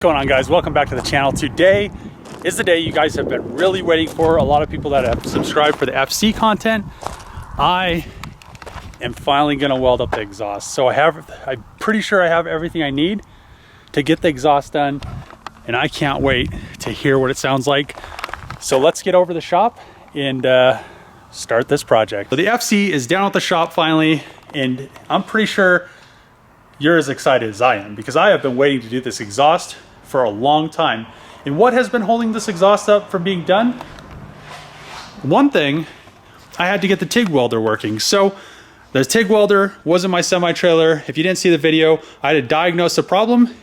What's going on, guys? Welcome back to the channel. Today is the day you guys have been really waiting for. A lot of people that have subscribed for the FC content. I am finally going to weld up the exhaust. So I'm pretty sure I have everything I need to get the exhaust done, and I can't wait to hear what it sounds like. So let's get over to the shop and start this project. So the FC is down at the shop finally, and I'm pretty sure you're as excited as I am, because I have been waiting to do this exhaust for a long time. And what has been holding this exhaust up from being done? One thing, I had to get the TIG welder working. So the TIG welder was in my semi-trailer. If you didn't see the video, I had to diagnose the problem,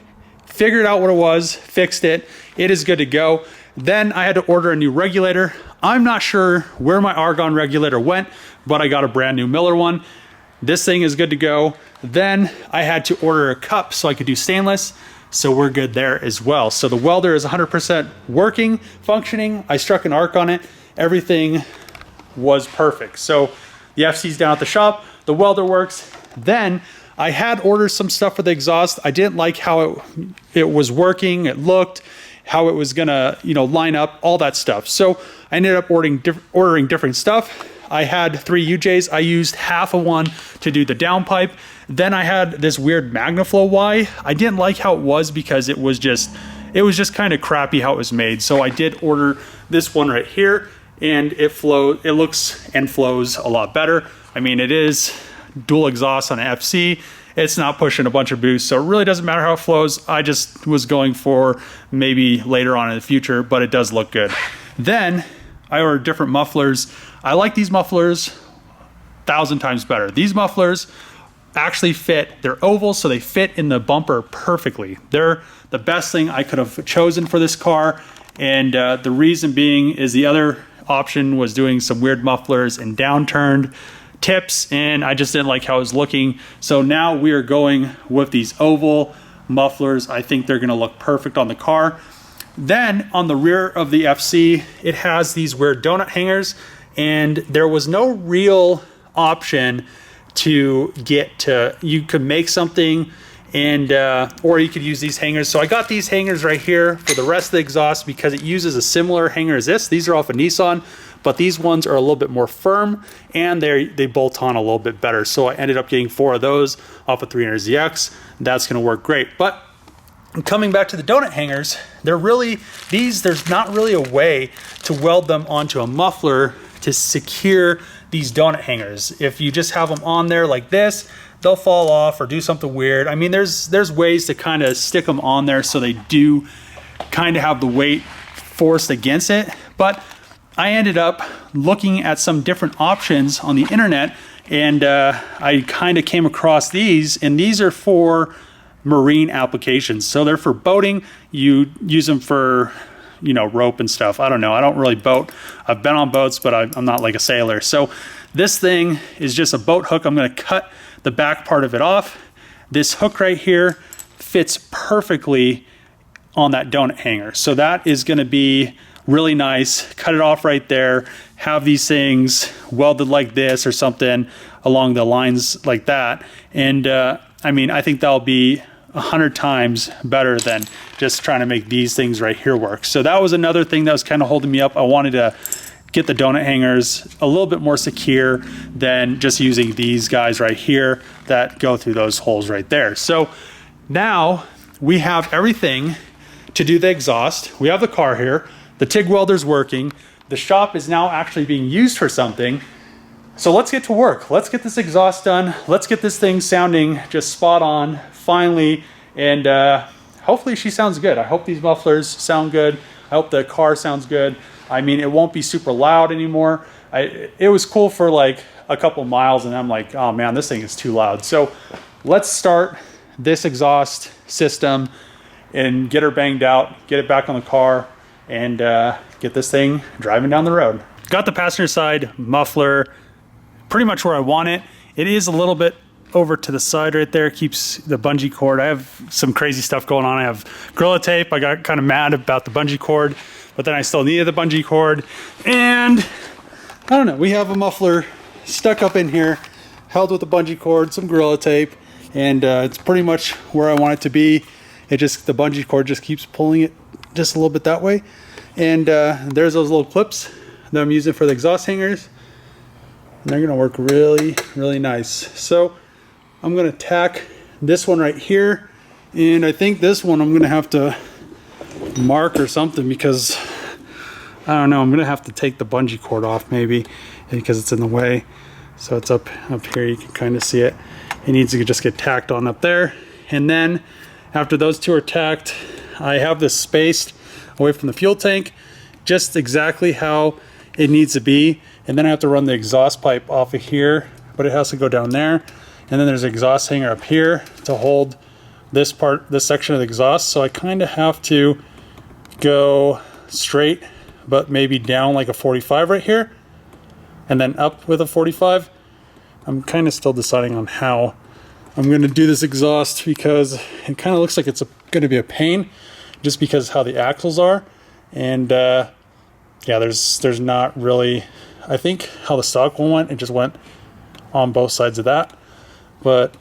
figured out what it was, fixed it. It is good to go. Then I had to order a new regulator. I'm not sure where my argon regulator went, but I got a brand new Miller one. This thing is good to go. Then I had to order a cup so I could do stainless. So we're good there as well. So the welder is 100% working, functioning. I struck an arc on it. Everything was perfect. So the FC's down at the shop. The welder works. Then I had ordered some stuff for the exhaust. I didn't like how it was working. It looked, how it was gonna, line up, all that stuff. So I ended up ordering different stuff. I had 3 UJs. I used half of one to do the downpipe. Then I had this weird MagnaFlow Y. I didn't like how it was because it was just kind of crappy how it was made. So I did order this one right here, and it looks and flows a lot better. I mean, it is dual exhaust on an FC. It's not pushing a bunch of boost, so it really doesn't matter how it flows. I just was going for maybe later on in the future, but it does look good. Then I ordered different mufflers. I like these mufflers 1,000 times better. These mufflers actually fit. They're oval, so they fit in the bumper perfectly. They're the best thing I could have chosen for this car. And the reason being is the other option was doing some weird mufflers and downturned tips, and I just didn't like how it was looking. So now we are going with these oval mufflers. I think they're gonna look perfect on the car. Then on the rear of the FC, it has these weird donut hangers, and there was no real option to get to, you could make something and or you could use these hangers. So I got these hangers right here for the rest of the exhaust because it uses a similar hanger as this. These are off of Nissan, but these ones are a little bit more firm and they bolt on a little bit better. So I ended up getting 4 of those off of 300ZX. That's gonna work great. But coming back to the donut hangers, there's not really a way to weld them onto a muffler to secure these donut hangers. If you just have them on there like this, they'll fall off or do something weird. I mean, there's ways to kind of stick them on there so they do kind of have the weight forced against it. But I ended up looking at some different options on the internet, and I kind of came across these, and these are for marine applications. So they're for boating. You use them for rope and stuff. I don't know. I don't really boat. I've been on boats, but I'm not like a sailor. So this thing is just a boat hook. I'm going to cut the back part of it off. This hook right here fits perfectly on that donut hanger. So that is going to be really nice. Cut it off right there. Have these things welded like this or something along the lines like that. And I mean, I think that'll be 100 times better than just trying to make these things right here work. So that was another thing that was kind of holding me up. I wanted to get the donut hangers a little bit more secure than just using these guys right here that go through those holes right there. So now we have everything to do the exhaust. We have the car here. The TIG welder's working. The shop is now actually being used for something. So let's get to work. Let's get this exhaust done. Let's get this thing sounding just spot on finally. And hopefully she sounds good. I hope these mufflers sound good. I hope the car sounds good. I mean, it won't be super loud anymore. It was cool for like a couple miles, and I'm like, oh man, this thing is too loud. So let's start this exhaust system and get her banged out, get it back on the car, and get this thing driving down the road. Got the passenger side muffler pretty much where I want it. It is a little bit over to the side right there, keeps the bungee cord. I have some crazy stuff going on. I have Gorilla Tape. I got kind of mad about the bungee cord, but then I still needed the bungee cord. And I don't know, we have a muffler stuck up in here, held with the bungee cord, some Gorilla Tape, and it's pretty much where I want it to be. it just, the bungee cord just keeps pulling it just a little bit that way. And there's those little clips that I'm using for the exhaust hangers. And they're gonna work really, really nice. So I'm gonna tack this one right here. And I think this one I'm gonna have to mark or something, because I don't know, I'm gonna have to take the bungee cord off maybe, because it's in the way. So it's up here, you can kind of see it. It needs to just get tacked on up there. And then after those two are tacked, I have this spaced away from the fuel tank, just exactly how it needs to be. And then I have to run the exhaust pipe off of here, but it has to go down there. And then there's an exhaust hanger up here to hold this part, this section of the exhaust. So I kind of have to go straight, but maybe down like a 45 right here, and then up with a 45. I'm kind of still deciding on how I'm going to do this exhaust, because it kind of looks like it's going to be a pain just because how the axles are. And yeah, there's not really, I think how the stock one went, it just went on both sides of that. But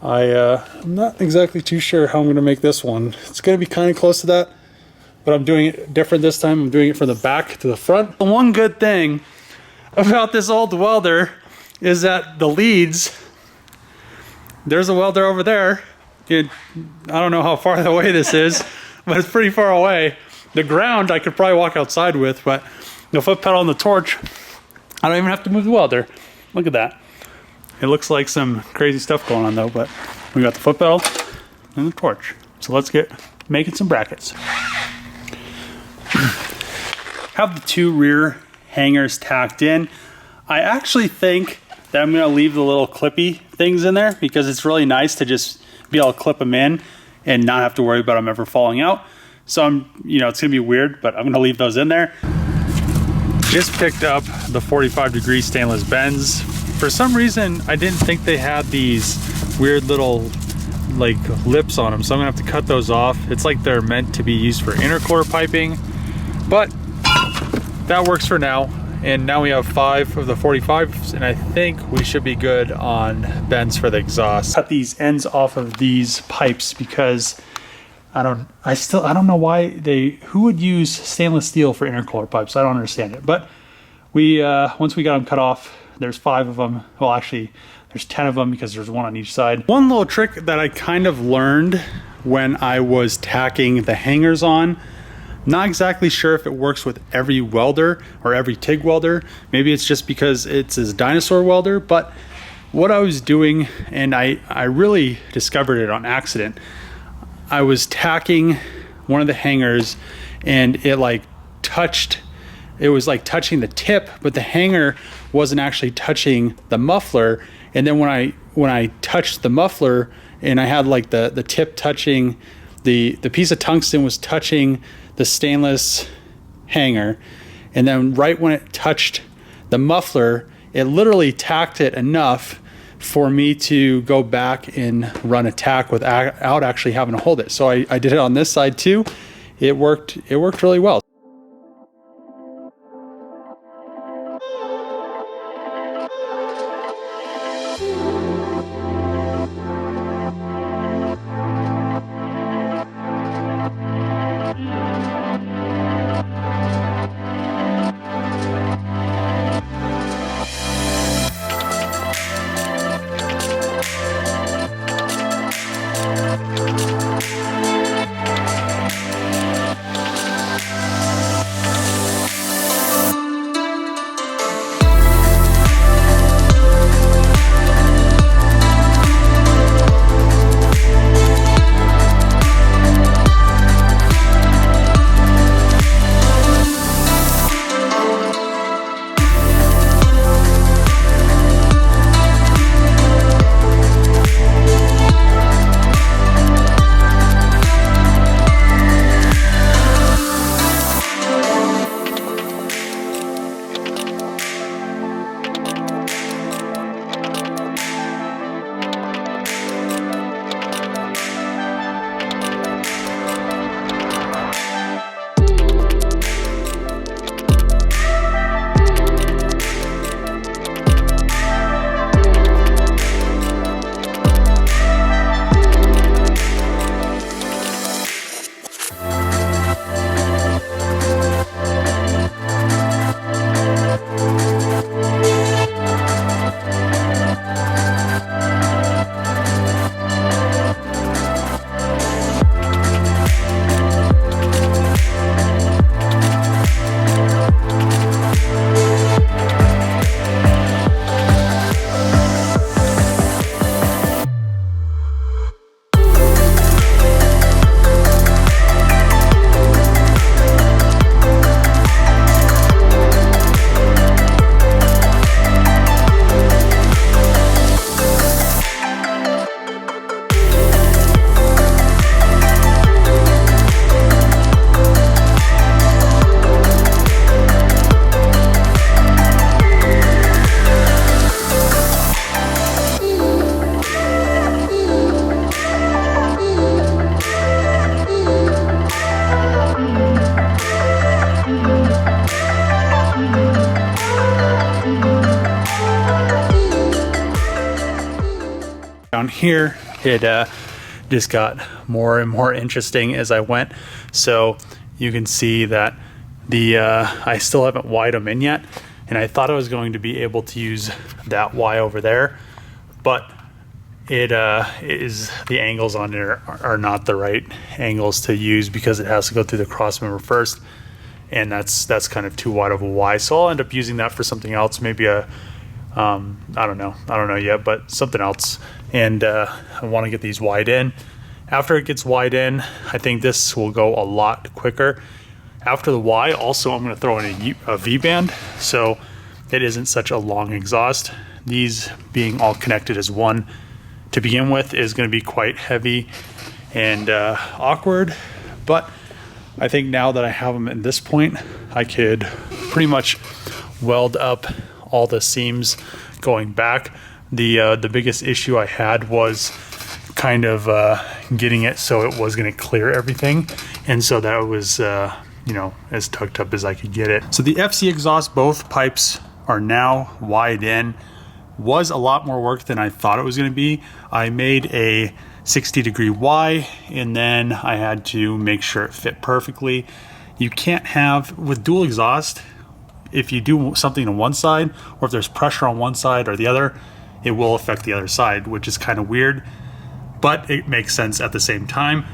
I'm not exactly too sure how I'm going to make this one. It's going to be kind of close to that, but I'm doing it different this time. I'm doing it from the back to the front. The one good thing about this old welder is that the leads, there's a welder over there. I don't know how far away this is, but it's pretty far away. The ground I could probably walk outside with, but the foot pedal and the torch, I don't even have to move the welder. Look at that. It looks like some crazy stuff going on though, but we got the foot pedal and the torch. So let's get making some brackets. Have the two rear hangers tacked in. I actually think that I'm gonna leave the little clippy things in there, because it's really nice to just be able to clip them in and not have to worry about them ever falling out. So it's gonna be weird, but I'm gonna leave those in there. Just picked up the 45-degree stainless bends. For some reason, I didn't think they had these weird little like lips on them, so I'm gonna have to cut those off. It's like they're meant to be used for intercooler piping, but that works for now. And now we have 5 of the 45s, and I think we should be good on bends for the exhaust. Cut these ends off of these pipes, because I don't know why who would use stainless steel for intercooler pipes. I don't understand it. But we once we got them cut off, there's 5 of them. Well, actually there's 10 of them, because there's one on each side. One little trick that I kind of learned when I was tacking the hangers on, not exactly sure if it works with every welder or every TIG welder. Maybe it's just because it's a dinosaur welder, but what I was doing, and I really discovered it on accident, I was tacking one of the hangers, and it was like touching the tip, but the hanger wasn't actually touching the muffler. And then when I touched the muffler, and I had like the tip touching, the piece of tungsten was touching the stainless hanger, and then right when it touched the muffler, it literally tacked it enough for me to go back and run a tack without actually having to hold it. So I did it on this side too. It worked really well. here, it just got more and more interesting as I went. So you can see that I still haven't wired them in yet, and I thought I was going to be able to use that Y over there, but it is, the angles on it are not the right angles to use because it has to go through the cross member first, and that's kind of too wide of a Y. So I'll end up using that for something else, maybe a I don't know yet, but something else. And I want to get these wide in. After it gets wide in, I think this will go a lot quicker. After the Y, also I'm going to throw in a V-band, so it isn't such a long exhaust. These being all connected as one to begin with is going to be quite heavy and awkward, but I think now that I have them at this point, I could pretty much weld up all the seams going back. The biggest issue I had was kind of getting it so it was going to clear everything, and so that was you know, as tucked up as I could get it. So the FC exhaust, both pipes are now wide in. Was a lot more work than I thought it was going to be. I made a 60-degree Y, and then I had to make sure it fit perfectly. You can't have, with dual exhaust, if you do something on one side, or if there's pressure on one side or the other, it will affect the other side, which is kind of weird, but it makes sense at the same time.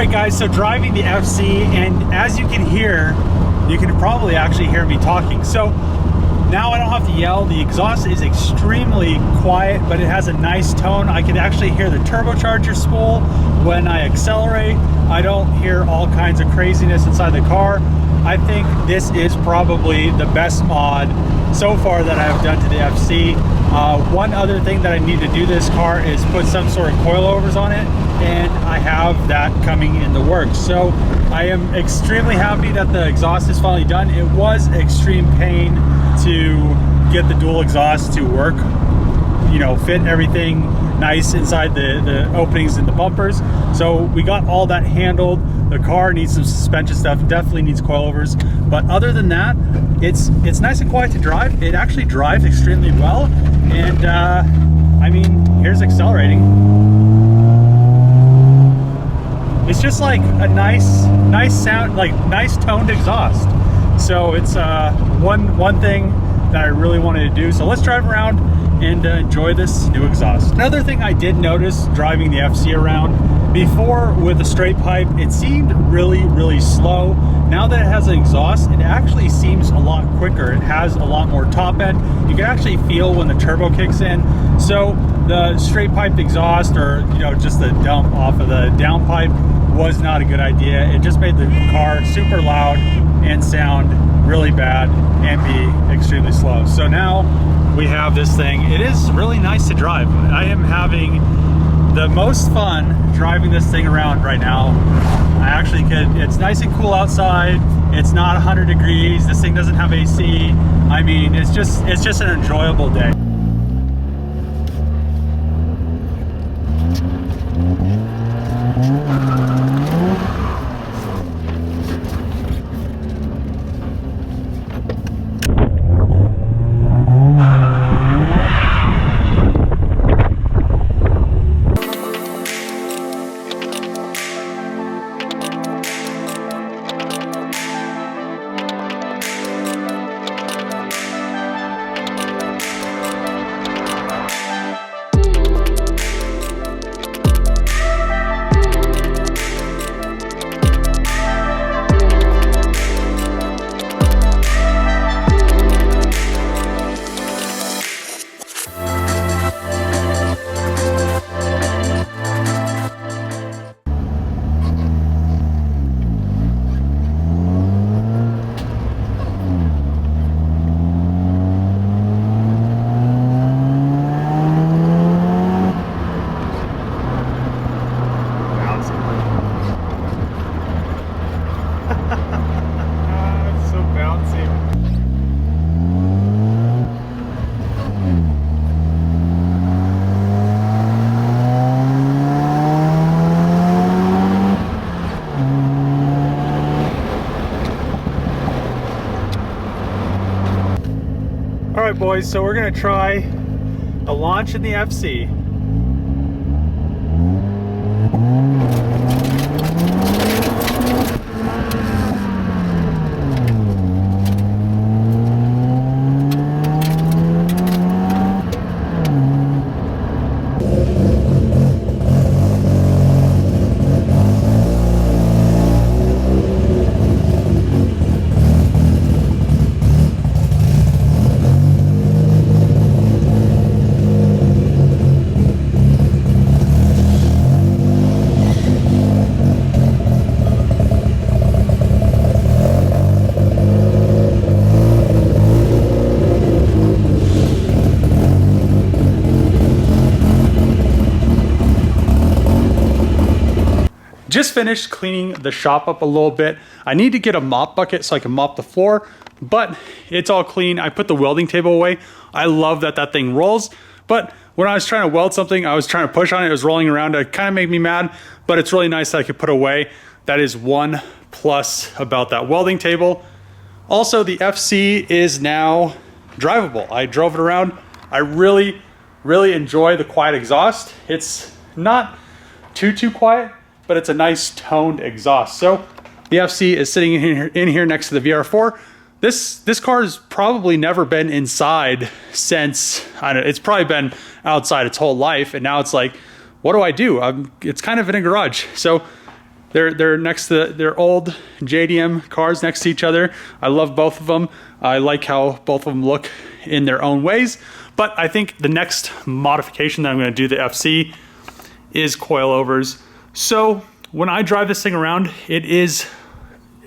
right, guys, so driving the FC, and as you can hear, you can probably actually hear me talking. So now I don't have to yell. The exhaust is extremely quiet, but it has a nice tone. I can actually hear the turbocharger spool when I accelerate. I don't hear all kinds of craziness inside the car. I think this is probably the best mod so far that I've done to the FC. One other thing that I need to do this car is put some sort of coilovers on it, and I have that coming in the works. So I am extremely happy that the exhaust is finally done. It was extreme pain to get the dual exhaust to work, you know, fit everything nice inside the openings in the bumpers. So we got all that handled. The car needs some suspension stuff, definitely needs coilovers, but other than that, it's nice and quiet to drive. It actually drives extremely well, and I mean, here's accelerating. It's just like a nice sound, like nice toned exhaust. So it's one thing that I really wanted to do. So let's drive around and enjoy this new exhaust. Another thing I did notice driving the FC around, before with a straight pipe, it seemed really slow. Now that it has an exhaust, it actually seems a lot quicker. It has a lot more top end. You can actually feel when the turbo kicks in. So the straight pipe exhaust, or you know, just the dump off of the downpipe, was not a good idea. It just made the car super loud and sound really bad and be extremely slow. So now we have this thing. It is really nice to drive. I am having the most fun driving this thing around right now. I actually could, it's nice and cool outside. It's not 100 degrees. This thing doesn't have AC. I mean, it's just an enjoyable day. All right, boys, so we're gonna try a launch in the FC. Just finished cleaning the shop up a little bit. I need to get a mop bucket so I can mop the floor, but it's all clean. I put the welding table away. I love that that thing rolls, but when I was trying to weld something, I was trying to push on it, it was rolling around. It kind of made me mad, but it's really nice that I could put away. That is one plus about that welding table. Also, the FC is now drivable. I drove it around. I really enjoy the quiet exhaust. It's not too quiet, but it's a nice toned exhaust. So the FC is sitting in here next to the VR4. This car has probably never been inside since, I don't know, it's probably been outside its whole life, and now it's like, what do I do? It's kind of in a garage. So they're next to, they're old JDM cars next to each other. I love both of them. I like how both of them look in their own ways. But I think the next modification that I'm going to do to the FC is coilovers. So when I drive this thing around, it is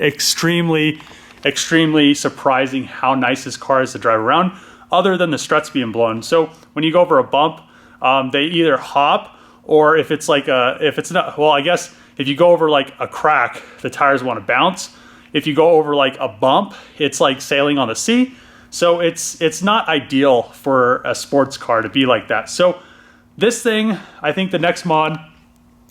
extremely surprising how nice this car is to drive around, other than the struts being blown. So when you go over a bump, they either hop, or if it's like if it's not, well, I guess if you go over like a crack, the tires want to bounce. If you go over like a bump, it's like sailing on the sea. So it's not ideal for a sports car to be like that. So this thing, I think the next mod,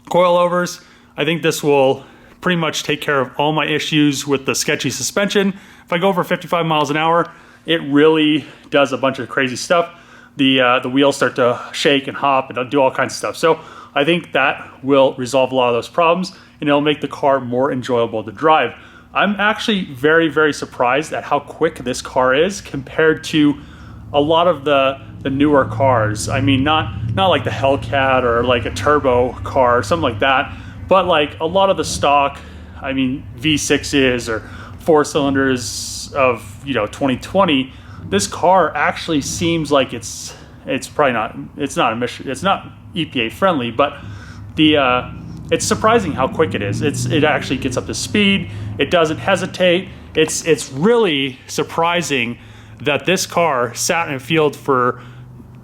coilovers, I think this will pretty much take care of all my issues with the sketchy suspension. If I go over 55 miles an hour, it really does a bunch of crazy stuff. The wheels start to shake and hop and do all kinds of stuff. So I think that will resolve a lot of those problems, and it'll make the car more enjoyable to drive. I'm actually very surprised at how quick this car is compared to a lot of the newer cars. I mean, not like the Hellcat or like a turbo car or something like that, but like a lot of the stock, I mean, V6s or 4 cylinders of 2020. This car actually seems like it's probably not, it's not EPA friendly, but it's surprising how quick it is. It actually gets up to speed. It doesn't hesitate. It's really surprising that this car sat in a field for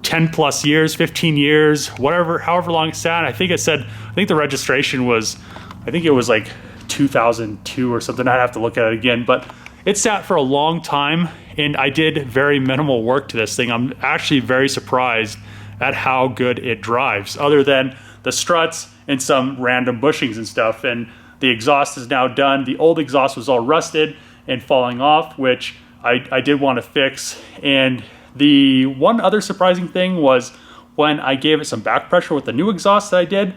10 plus years, 15 years, however long it sat. I think the registration was, I think it was like 2002 or something. I'd have to look at it again, but it sat for a long time, and I did very minimal work to this thing. I'm actually very surprised at how good it drives, other than the struts and some random bushings and stuff. And the exhaust is now done. The old exhaust was all rusted and falling off, which I did want to fix. And the one other surprising thing was when I gave it some back pressure with the new exhaust that I did,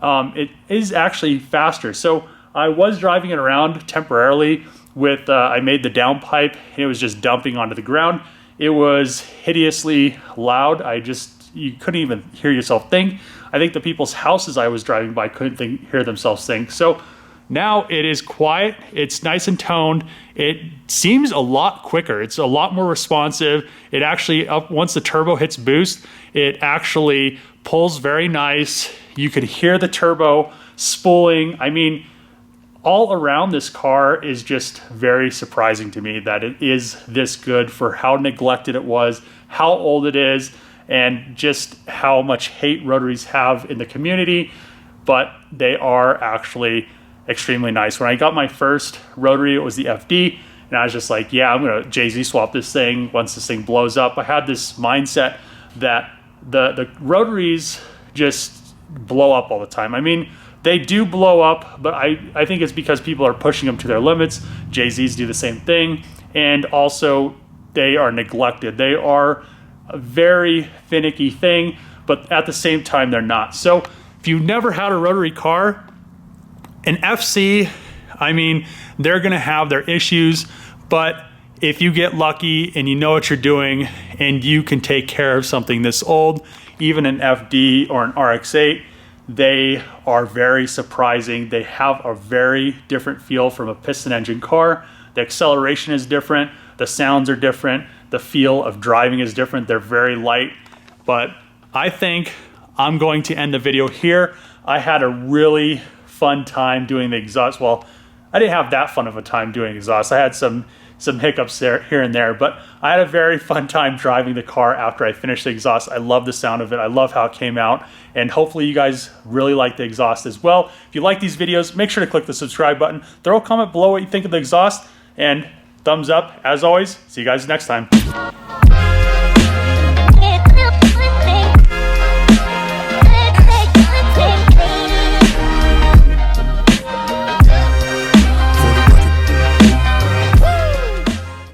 it is actually faster. So I was driving it around temporarily with, I made the downpipe, and it was just dumping onto the ground. It was hideously loud. You couldn't even hear yourself think. I think the people's houses I was driving by couldn't hear themselves think. So now it is quiet. It's nice and toned. It seems a lot quicker. It's a lot more responsive. It actually, once the turbo hits boost, it actually pulls very nice. You could hear the turbo spooling. I mean, all around, this car is just very surprising to me that it is this good for how neglected it was, how old it is, and just how much hate rotaries have in the community. But they are actually extremely nice. When I got my first rotary, it was the FD, and I was just like, yeah, I'm gonna JZ swap this thing once this thing blows up. I had this mindset that the rotaries just blow up all the time. I mean, they do blow up, but I think it's because people are pushing them to their limits. JZs do the same thing, and also they are neglected. They are a very finicky thing, but at the same time, they're not. So if you've never had a rotary car, an FC, I mean, they're gonna have their issues, but if you get lucky and you know what you're doing and you can take care of something this old, even an FD or an RX7, they are very surprising. They have a very different feel from a piston engine car. The acceleration is different, the sounds are different, the feel of driving is different. They're very light, but I think I'm going to end the video here. I had a really fun time doing the exhaust. Well, I didn't have that fun of a time doing exhaust. I had some hiccups there, here and there, but I had a very fun time driving the car after I finished the exhaust. I love the sound of it. I love how it came out, and hopefully you guys really like the exhaust as well. If you like these videos, make sure to click the subscribe button. Throw a comment below what you think of the exhaust, and thumbs up. As always, see you guys next time.